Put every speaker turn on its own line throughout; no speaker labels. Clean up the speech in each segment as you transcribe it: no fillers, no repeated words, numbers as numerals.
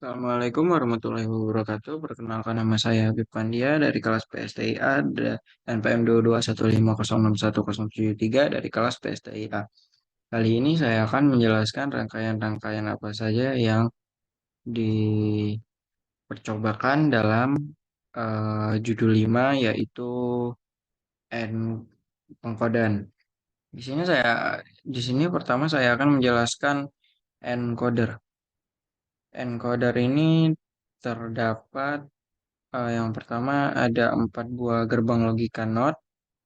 Assalamualaikum warahmatullahi wabarakatuh. Perkenalkan nama saya Habib Pandia dari kelas PSTIA NPM 221506107 dari kelas PSTIA. Kali ini saya akan menjelaskan rangkaian-rangkaian apa saja yang dipercobakan dalam judul 5 yaitu N pengkodan. Di sini saya di sini pertama saya akan menjelaskan encoder. Encoder ini terdapat yang pertama ada 4 buah gerbang logika NOT,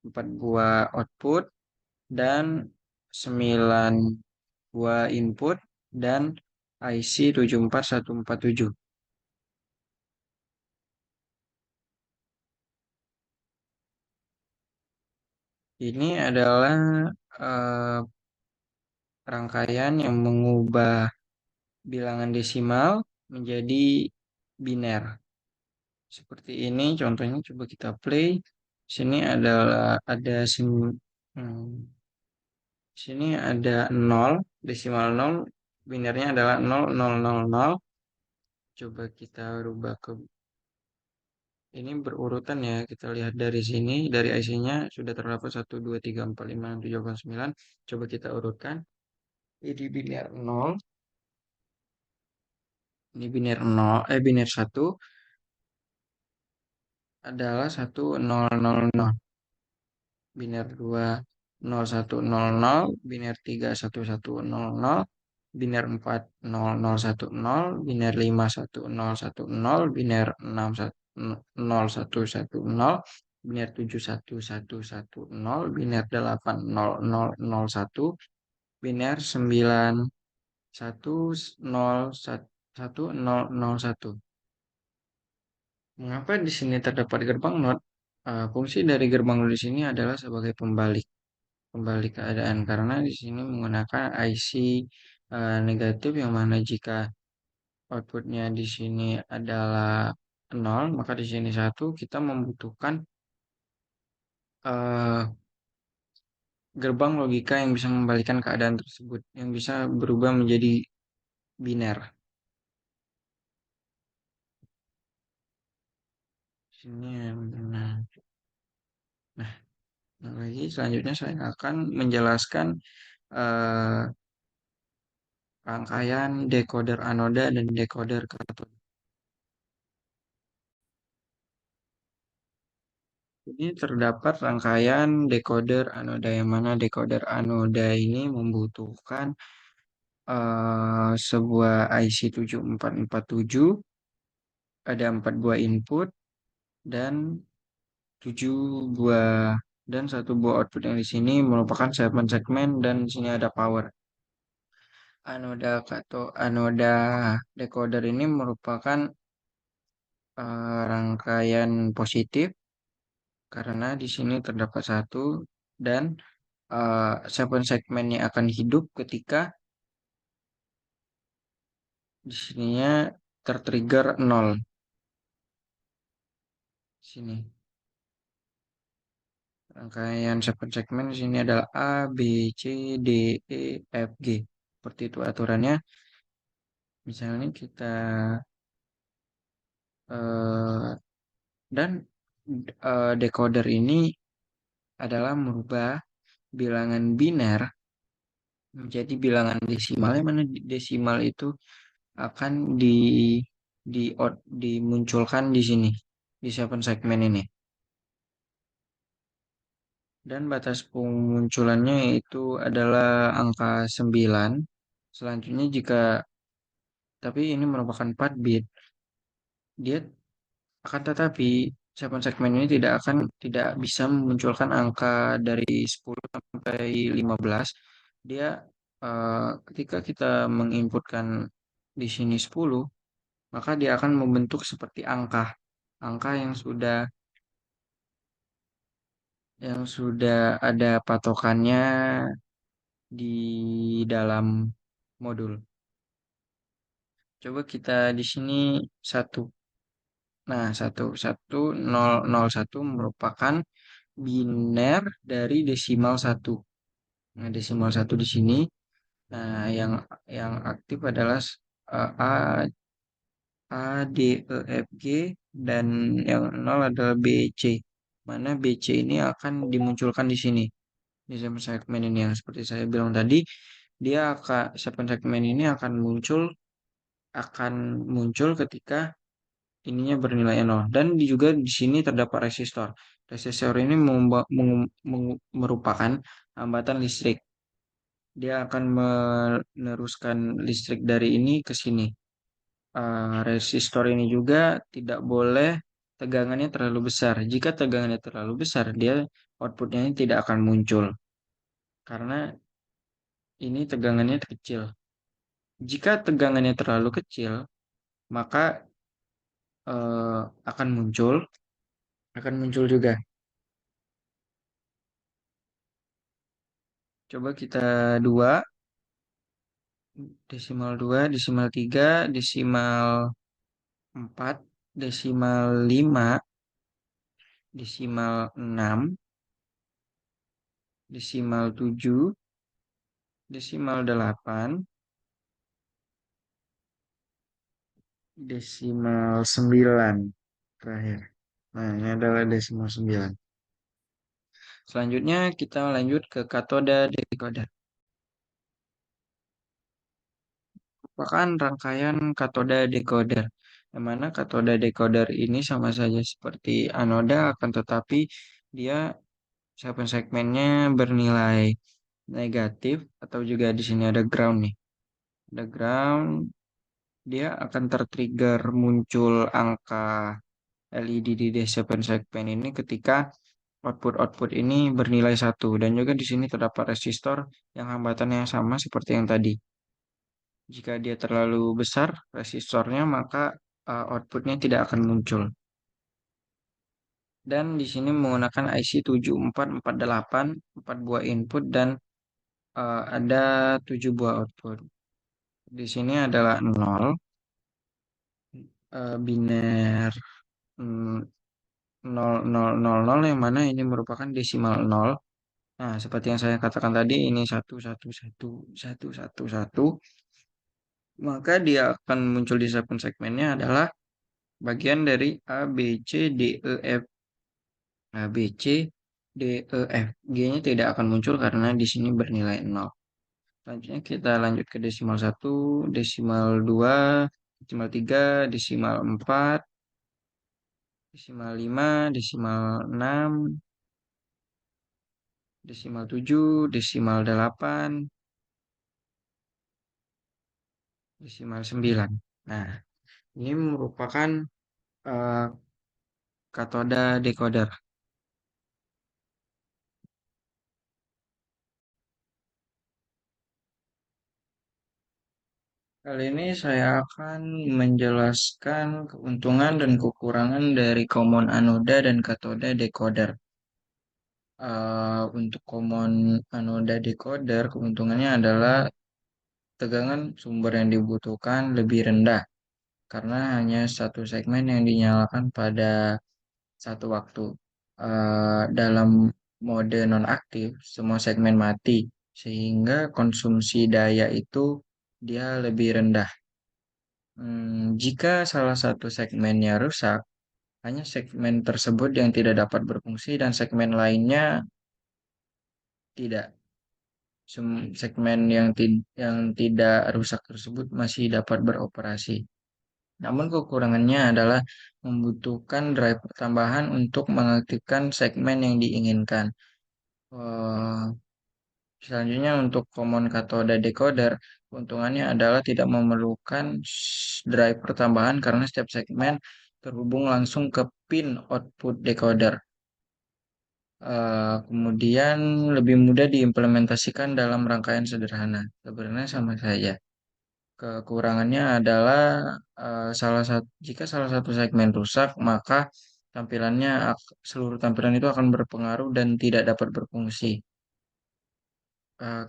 4 buah output, dan 9 buah input, dan IC 74147. Ini adalah eh, rangkaian yang mengubah bilangan desimal menjadi biner. Seperti ini contohnya, coba kita play. Sini hmm, sini ada 0, desimal 0, binernya adalah 0000. Coba kita rubah ke ini berurutan ya. Kita lihat dari sini, dari IC-nya sudah terdapat 1 2 3 4 5 6 7 8 9. Coba kita urutkan. Ini biner 0, ini biner 0, biner 1 adalah 1000. Biner 2 0100, biner 3 1100, biner 4 0010, biner 5 1010, biner 6 0110, biner 7 1110, biner 8 0001, biner 9 1001. Mengapa di sini terdapat gerbang NOT? Fungsi dari gerbang NOT di sini adalah sebagai pembalik keadaan, karena di sini menggunakan IC negatif, yang mana jika outputnya di sini adalah 0, maka di sini 1. Kita membutuhkan eh, gerbang logika yang bisa membalikan keadaan tersebut, yang bisa berubah menjadi biner. Sini, nah, nah, lagi selanjutnya saya akan menjelaskan eh, rangkaian decoder anoda dan decoder katoda. Ini terdapat rangkaian decoder anoda, yang mana decoder anoda ini membutuhkan sebuah IC 7447, ada 4 buah input, dan 7 buah dan 1 buah output, yang di sini merupakan 7 segmen, dan di sini ada power. Anoda decoder ini merupakan rangkaian positif, karena di sini terdapat 1, dan 7 segmennya akan hidup ketika di sininya tertrigger 0. Sini rangkaian 7 segmen di sini adalah A, B, C, D, E, F, G. Seperti itu aturannya. Misalnya kita eh, dan decoder ini adalah merubah bilangan biner menjadi bilangan desimal, yang mana desimal itu akan dimunculkan di sini di 7 segmen ini. Dan batas pemunculannya itu adalah angka 9. Selanjutnya tapi ini merupakan 4 bit, dia akan tetapi 7 segmen ini tidak bisa memunculkan angka dari 10 sampai 15. Dia ketika kita menginputkan di sini 10, maka dia akan membentuk seperti angka yang sudah ada patokannya di dalam modul. Coba kita di sini satu. Nah, nol satu merupakan biner dari desimal 1. Nah, desimal 1 di sini. Nah, yang aktif adalah A, A, D, E, F, G, dan yang nol adalah B, C. Mana B, C ini akan dimunculkan di sini. Di segmen ini yang seperti saya bilang tadi, segmen ini akan muncul ketika ininya bernilai nol. Dan juga di sini terdapat resistor. Resistor ini merupakan hambatan listrik. Dia akan meneruskan listrik dari ini ke sini. Resistor ini juga tidak boleh tegangannya terlalu besar. Jika tegangannya terlalu besar, dia outputnya ini tidak akan muncul karena ini tegangannya kecil. Jika tegangannya terlalu kecil, maka eh, akan muncul akan muncul juga. Coba kita dua, desimal 2, desimal 3, desimal 4, desimal 5, desimal 6, desimal 7, desimal 8, desimal 9 terakhir. Nah, ini adalah desimal 9. Selanjutnya kita lanjut ke katoda decoder. Merupakan rangkaian katoda decoder. Yang mana katoda decoder ini sama saja seperti anoda, akan tetapi dia segmennya bernilai negatif, atau juga di sini ada ground nih. Ada ground, dia akan tertrigger muncul angka LED di segmen ini ketika output ini bernilai satu, dan juga di sini terdapat resistor yang hambatannya sama seperti yang tadi. Jika dia terlalu besar resistornya, maka outputnya tidak akan muncul. Dan di sini menggunakan IC 7448, 4 buah input dan ada 7 buah output. Di sini adalah 0, biner, 0, 0, 0, 0, yang mana ini merupakan desimal 0. Nah, seperti yang saya katakan tadi, ini 1, 1, 1, 1, 1, 1. Maka dia akan muncul di segmennya adalah bagian dari A, B, C, D, E, F. A, B, C, D, E, F. G-nya tidak akan muncul karena di sini bernilai 0. Selanjutnya kita lanjut ke desimal 1, desimal 2, desimal 3, desimal 4, desimal 5, desimal 6, desimal 7, desimal 8, desimal 9. Nah, ini merupakan eh, katoda decoder. Kali ini saya akan menjelaskan keuntungan dan kekurangan dari common anoda dan katoda decoder. Untuk common anoda decoder, keuntungannya adalah tegangan sumber yang dibutuhkan lebih rendah karena hanya satu segmen yang dinyalakan pada satu waktu. Dalam mode nonaktif, semua segmen mati sehingga konsumsi daya itu dia lebih rendah. Jika salah satu segmennya rusak, hanya segmen tersebut yang tidak dapat berfungsi dan segmen lainnya tidak. Segmen yang tidak rusak tersebut masih dapat beroperasi. Namun kekurangannya adalah membutuhkan driver tambahan untuk mengaktifkan segmen yang diinginkan. Eh, Selanjutnya untuk common cathode decoder, keuntungannya adalah tidak memerlukan driver tambahan karena setiap segmen terhubung langsung ke pin output decoder. Kemudian lebih mudah diimplementasikan dalam rangkaian sederhana. Sebenarnya sama saja. Kekurangannya adalah jika salah satu segmen rusak, maka seluruh tampilan itu akan berpengaruh dan tidak dapat berfungsi.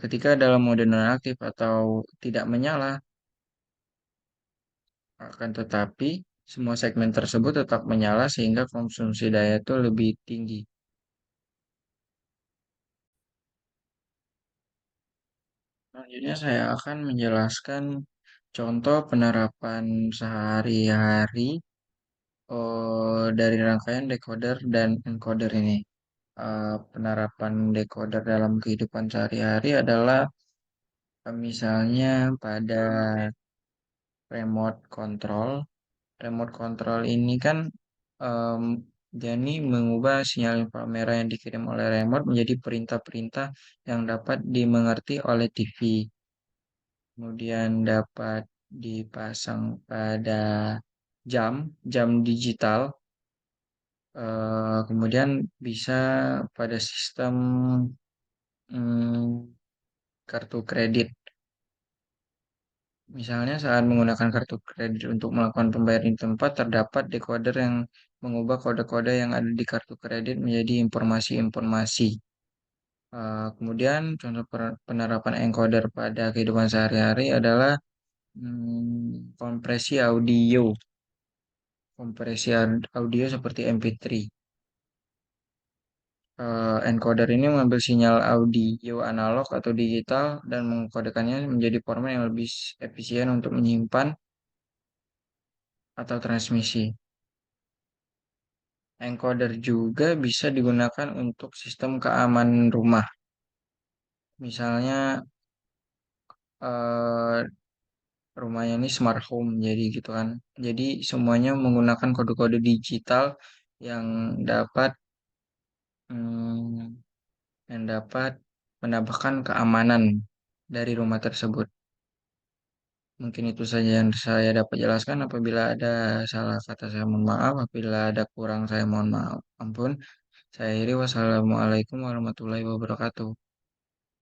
Ketika dalam mode nonaktif atau tidak menyala, akan tetapi semua segmen tersebut tetap menyala sehingga konsumsi daya itu lebih tinggi. Selanjutnya saya akan menjelaskan Contoh penerapan sehari-hari dari rangkaian decoder dan encoder ini. Penerapan decoder dalam kehidupan sehari-hari adalah misalnya pada remote control. Remote control ini kan em, dia ini mengubah sinyal inframerah yang dikirim oleh remote menjadi perintah-perintah yang dapat dimengerti oleh TV. Kemudian dapat dipasang pada jam digital. Kemudian bisa pada sistem mm, kartu kredit. Misalnya saat menggunakan kartu kredit untuk melakukan pembayaran di tempat, terdapat decoder yang mengubah kode-kode yang ada di kartu kredit menjadi informasi-informasi. Kemudian contoh penerapan encoder pada kehidupan sehari-hari adalah kompresi audio. Kompresi audio seperti MP3. Encoder ini mengambil sinyal audio analog atau digital dan mengkodekannya menjadi format yang lebih efisien untuk menyimpan atau transmisi. Encoder juga bisa digunakan untuk sistem keamanan rumah. Misalnya eh, rumahnya ini smart home jadi gitu kan. Jadi semuanya menggunakan kode-kode digital yang dapat hmm, menambahkan keamanan dari rumah tersebut. Mungkin itu saja yang saya dapat jelaskan. Apabila ada salah kata saya mohon maaf. Apabila ada kurang saya mohon maaf. Ampun. Saya akhiri wassalamualaikum warahmatullahi wabarakatuh.